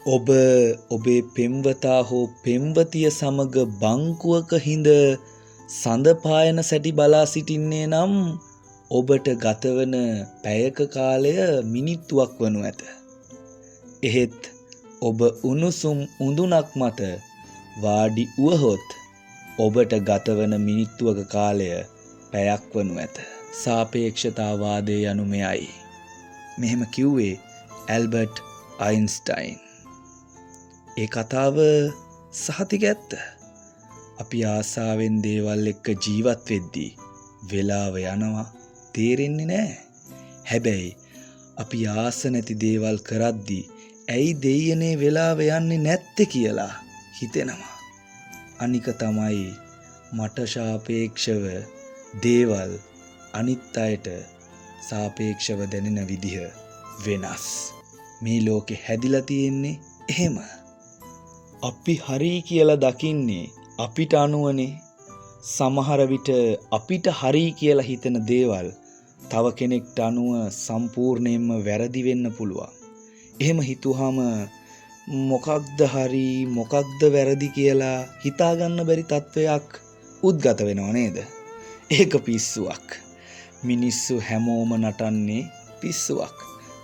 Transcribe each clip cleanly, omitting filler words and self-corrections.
ඔබ ඔබේ පෙම්වතා හෝ පෙම්වතිය සමග බංකුවක හිඳ සඳ පායන සැටි බලා සිටින්නේ නම් ඔබට ගතවන පැයක කාලය මිනිත්තුවක් වනු ඇත. එහෙත් ඔබ උණුසුම් උඳුනක් මත වාඩි වුවහොත් ඔබට ගතවන මිනිත්තුවක කාලය පැයක් වනු ඇත. සාපේක්ෂතාවාදය යනු මෙයයි. මෙහෙම කිව්වේ ඇල්බර්ට් අයින්ස්ටයින්. ඒ කතාව සහතික ඇත්ත. අපි ආසාවෙන් දේවල් එක්ක ජීවත් වෙද්දී වෙලාව යනවා තේරෙන්නේ නැහැ. හැබැයි අපි ආස නැති දේවල් කරද්දී ඇයි දෙයියනේ වෙලාව යන්නේ නැත්තේ කියලා හිතෙනවා. අනික තමයි මට සාපේක්ෂව දේවල් අනිත් අයට සාපේක්ෂව දැනෙන විදිහ වෙනස්. මේ ලෝකෙ හැදිලා තියෙන්නේ එහෙම. අපි හරි කියලා දකින්නේ අපිට අනුවනේ. සමහර විට අපිට හරි කියලා හිතන දේවල් තව කෙනෙක්ට අනුව සම්පූර්ණයෙන්ම වැරදි වෙන්න පුළුවන්. එහෙම හිතුවාම මොකක්ද හරි මොකක්ද වැරදි කියලා හිතාගන්න බැරි තත්වයක් උද්ගත වෙනව නේද? ඒක පිස්සුවක්. මිනිස්සු හැමෝම නටන්නේ පිස්සුවක්.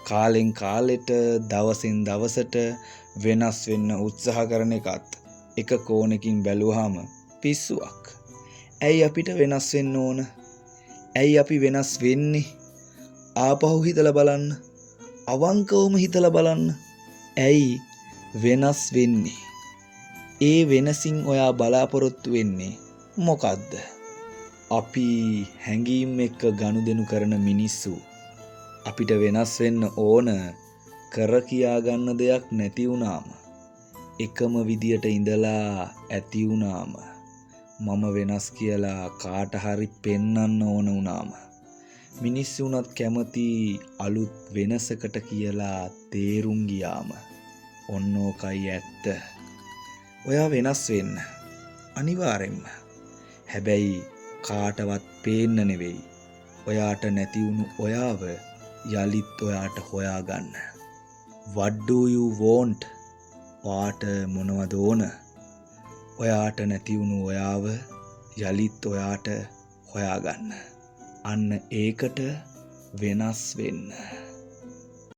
කාලෙන් කාලෙට දවසින් දවසට වෙනස් වෙන්න උත්සාහ කරන එකත් එක කෝණකින් බැලුවාම පිස්සුවක්. ඇයි අපිට වෙනස් වෙන්න ඕන? ඇයි අපි වෙනස් වෙන්නේ? ආපහු හිතලා බලන්න. අවංකවම හිතලා බලන්න. ඇයි වෙනස් වෙන්නේ? ඒ වෙනසින් ඔයා බලාපොරොත්තු වෙන්නේ මොකද්ද? අපි හැඟීම් එක්ක ගනුදෙනු කරන මිනිස්සු අපිට වෙනස් වෙන්න ඕන කර කියා ගන්න දෙයක් නැති වුණාම, එකම විදියට ඉඳලා ඇති වුණාම, මම වෙනස් කියලා කාට හරි පෙන්වන්න ඕන වුණාම, මිනිස්සුන්වත් කැමති අලුත් වෙනසකට කියලා තේරුම් ගියාම, ඔන්න ඕකයි ඇත්ත. ඔයා වෙනස් වෙන්න අනිවාර්යෙන්ම. හැබැයි කාටවත් පේන්න නෙවෙයි. ඔයාට නැති වුණු ඔයාව යලිත් ඔයාට හොයාගන්න. What do you want? ඔයාට මොනවද ඕන? ඔයාට නැති වුණු ඔයාව යලිත් ඔයාට හොයාගන්න. අන්න ඒකට වෙනස් වෙන්න.